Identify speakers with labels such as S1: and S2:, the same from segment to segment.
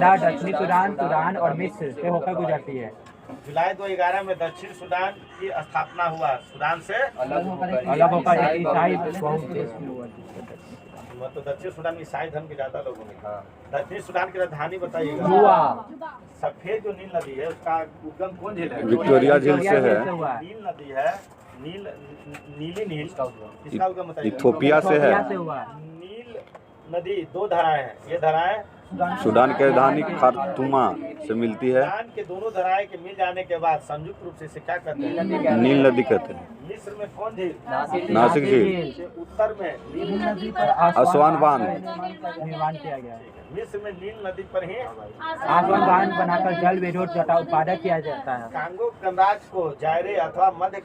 S1: Uganda, दक्षिणी Sudan, Sudan और मिस्र से होकर गुजरती है।
S2: जुलाई 2011 में दक्षिण सूडान की स्थापना हुआ। सूडान से
S1: अलग होकर एक ईसाई
S2: तो दक्षिण सूडान में ईसाई धर्म के ज्यादा लोगों ने। दक्षिण सूडान की राजधानी बताइएगा। सफेद जो नील नदी है उसका उद्गम कौन झील है?
S3: विक्टोरिया झील से है।
S2: नील नदी है, नीली नील इसका उद्गम बताइएगा।
S3: इथोपिया से है।
S2: नील नदी दो धाराएं हैं। ये धाराएं
S3: सूडान की राजधानी खार्तूमा से मिलती है।
S2: सूडान के दोनों धाराएं के मिल जाने के बाद संयुक्त रूप से इसे क्या कहते हैं?
S3: नील नदी कहते हैं।
S2: मिस्र में कौन झील?
S3: नासिक झील।
S2: उत्तर में नील नदी पर
S3: आसवान बांध
S1: निर्माण किया गया है।
S2: मिस्र में नील नदी पर ही
S1: आसवान बांध बनाकर जल विद्युत तथा उत्पादन किया जाता है।
S2: कांगो गणराज्य को जायरे अथवा मध्य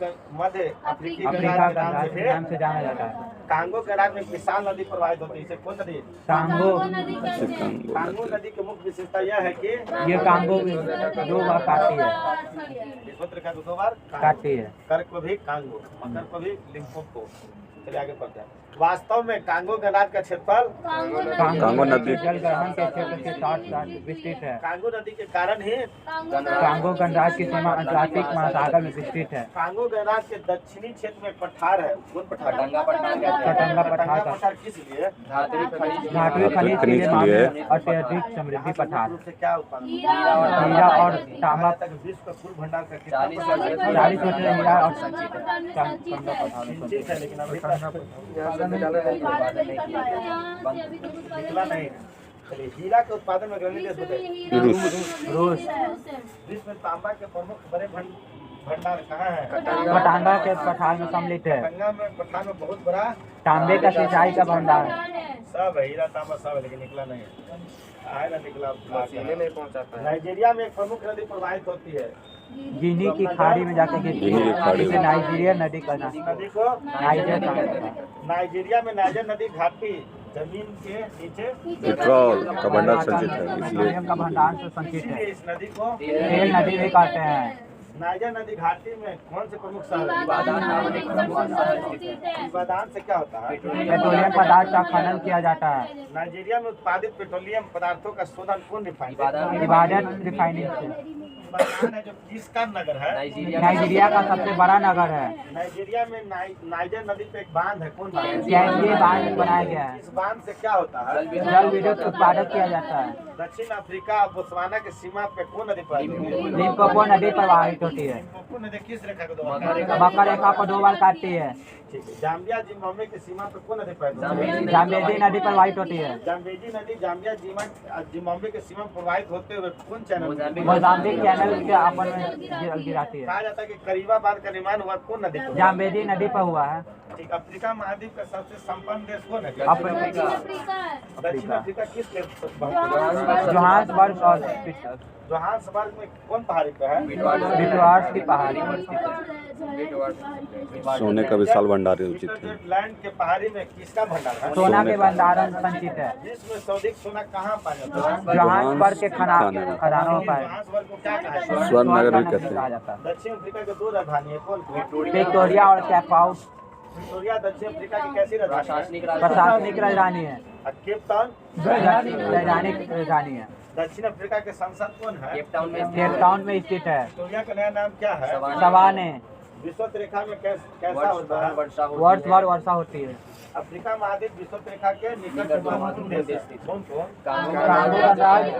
S2: अफ्रीकी
S1: अफ्रीका
S2: गणराज्य के
S1: नाम से जाना जाता है।
S2: कांगो गणराज्य में विशाल नदी प्रवाहित होती है। इसे कौन नदी?
S1: कांगो।
S2: कांगो नदी की मुख्य विशेषता यह है कि
S1: ये कांगो दो बार काटती है।
S2: विश्व रेखा को 2 बार
S1: काटती है।
S2: कर को भी कांगो, मकर को भी लिम्पोपो। चलिए आगे बढ़ते हैं। वास्तव में कांगो गणराज्य का क्षेत्रफल
S3: कांगो नदी
S1: जल ग्रहण के क्षेत्र के साथ विस्तृत है।
S2: कांगो नदी के कारण ही
S1: कांगो गणराज्य की सीमा अटलांटिक महासागर में विस्तृत है।
S2: कांगो गणराज्य के दक्षिणी क्षेत्र में पठार है। कौन पठार?
S1: कटंगा
S2: पठार किस लिए?
S1: धातु खनिज के लिए अत्यधिक समृद्धि पठार।
S2: रूप से क्या उत्पादन?
S1: हीरा और तांबा
S2: तक विश्व का कुल भंडार का
S1: 40 हीरा और
S2: निश्चित है, लेकिन अभी तक निकला नहीं। चलिए हीरा के उत्पादन में अग्रणी देश बताइए।
S1: रूस।
S2: विश्व में तांबा के प्रमुख बड़े भंडार कहाँ है?
S1: कटंगा के पठार में सम्मिलित है।
S2: कटंगा में पठार में बहुत बड़ा
S1: तांबे का सिंचाई का भंडार
S2: सब है। हीरा तांबा सब है, लेकिन निकला नहीं है ना निकला। नाइजीरिया में एक प्रमुख नदी प्रवाहित होती है।
S1: गिनी की खाड़ी में जाकर गिरती है। इसे नाइजीरिया नदी का नाम।
S2: नदी को
S1: नाइजर कहा जाता है।
S2: नाइजीरिया में नाइजर नदी घाटी जमीन के नीचे
S3: पेट्रोल का भंडार संचित है, इसलिए
S1: पेट्रोलियम का भंडार से संचित है।
S2: इस नदी को
S1: तेल नदी भी कहते हैं।
S2: नाइजर नदी घाटी में कौन से प्रमुख शहर है? इबादान से क्या होता है?
S1: पेट्रोलियम पदार्थ का खनन किया जाता है।
S2: नाइजीरिया में उत्पादित पेट्रोलियम पदार्थों का शोधन कौन रिफाइनरी?
S1: इबादत रिफाइनिंग से।
S2: इबादान है जो किसका नगर है?
S1: नाइजीरिया का सबसे बड़ा नगर है।
S2: नाइजीरिया में नाइजर नदी पे एक बांध है। कौन बांध?
S1: कैंडी बांध बनाया गया है।
S2: इस बांध से क्या होता है?
S1: जल विद्युत उत्पादन किया जाता है।
S2: दक्षिण अफ्रीका और बोत्सवाना की सीमा पे कौन नदी प्रवाहित होती है?
S1: लिम्पोपो नदी प्रवाहित होती है।
S2: लिम्पोपो नदी किस रेखा को?
S1: मकर रेखा को 2 बार काटती है।
S2: ठीक है। जाम्बिया जिम्बाब्वे की सीमा पे कौन नदी प्रवाहित होती है?
S1: जाम्बेजी नदी प्रवाहित होती है।
S2: जाम्बेजी नदी जाम्बिया जिम्बाब्वे के सीमा प्रवाहित होते हुए कौन चैनल?
S1: मोजाम्बिक चैनल के अपन में गिराती है।
S2: कहा जाता है कि करीबा बांध का निर्माण हुआ कौन नदी पर?
S1: जाम्बेजी नदी पर हुआ है।
S2: ठीक। अफ्रीका महाद्वीप का सबसे संपन्न देश कौन है? दक्षिण अफ्रीका किस
S1: जोहान्सबर्ग और
S2: जोहान्सबर्ग में कौन पहाड़ी पे है?
S1: विटवार्स की पहाड़ी।
S3: सोने का विशाल भंडार उचित है।
S2: स्विट्जरलैंड के पहाड़ी में किसका भंडार है?
S1: सोना के भंडारण संचित है।
S2: जिसमें सर्वाधिक सोना कहाँ पाया जाता है?
S1: जोहान्सबर्ग के खदानों पर
S2: जोहान्सबर्ग को क्या कहा है?
S3: स्वर्ण नगर भी कहते
S1: कहा
S3: हैं।
S1: जाता है।
S2: दक्षिण अफ्रीका के 2 राजधानी है। कौन?
S1: विक्टोरिया और कैपआउट
S2: विक्टोरिया दक्षिण अफ्रीका की कैसी राजधानी?
S1: प्रशासनिक राजधानी है।
S2: और केप टाउन
S1: वैधानिक राजधानी है।
S2: दक्षिण अफ्रीका के संसद कौन है?
S1: केप टाउन में स्थित है।
S2: विक्टोरिया का नया नाम क्या है?
S1: सवाने।
S2: विश्व रेखा में कैसा होता है?
S1: वर्ष भर वर्षा होती है।
S2: अफ्रीका महाद्वीप विश्व रेखा के निकट महत्वपूर्ण देश है। कौन?
S1: कांगो गणराज्य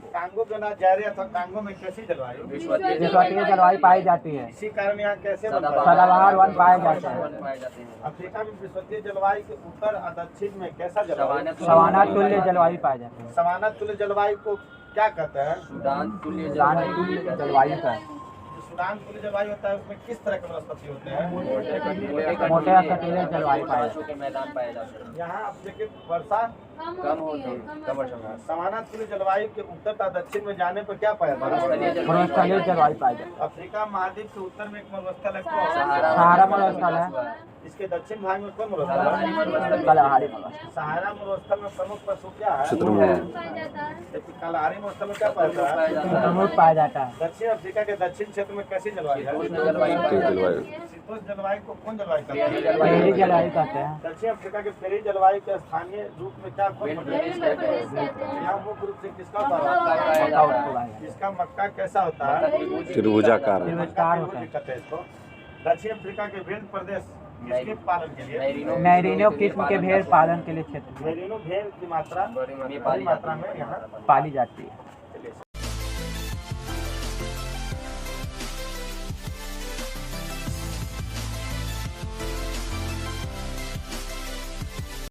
S2: कांगो गणराज्य जायरे अथवा कांगो में कैसी जलवायु?
S1: विश्वकीय जलवायु पाई जाती है।
S2: इसी कारण यहाँ कैसे बनता है?
S1: सदाबहार वन पाए जाते हैं।
S2: अफ्रीका में विश्वकीय जलवायु के उत्तर और दक्षिण में कैसा जलवायु?
S1: सवाना तुल्य जलवायु पाए जाते हैं।
S2: सवाना तुल्य जलवायु को क्या कहते हैं?
S1: सूडान तुल्य जलवायु का
S2: सूडान तुल्य जलवायु होता है। उसमें किस तरह के वनस्पति होते हैं?
S1: मोटे असटीले जलवायु पाए जाते हैं।
S2: यहाँ आप देखिए वर्षा
S4: कम होती है।
S2: सवाना तुल्य जलवायु के उत्तर तथा दक्षिण में जाने पर क्या पाया जाता है?
S1: मरुस्थलीय जलवायु पाई जाती है।
S2: अफ्रीका महाद्वीप के उत्तर में एक मरुस्थल है।
S1: सहारा मरुस्थल है।
S2: इसके दक्षिण भाग में कौन मरुस्थल है?
S1: कलहारी मरुस्थल।
S2: सहारा मरुस्थल में प्रमुख पशु क्या है?
S3: शुतुरमुर्ग।
S2: कलहारी मरुस्थल में क्या पाया जाता है?
S1: शुतुरमुर्ग पाया जाता है।
S2: दक्षिण अफ्रीका के दक्षिण क्षेत्र में कैसी जलवायु है?
S3: जलवायु
S2: शीतोष्ण जलवायु को कौन जलवायु कहते हैं?
S1: पहली जलवायु कहते हैं।
S2: दक्षिण अफ्रीका के पेरी जलवायु के स्थानीय रूप में क्या क्या आपको पता है? यहाँ वो ग्रुप से किसका उत्पादन
S1: मक्का
S2: होता है?
S1: उत्पादन है।
S2: इसका मक्का कैसा होता है?
S3: त्रिभुजाकार है।
S1: त्रिभुजाकार होता है।
S2: दिक्कत है इसको। दक्षिण अफ्रीका के विभिन्न प्रदेश किसके पालन के लिए?
S1: मैरिनो किस्म के भेड़ पालन के लिए क्षेत्र
S2: मेरिनो भेड़ की मात्रा बड़ी मात्रा में यहाँ
S1: पाली जाती है।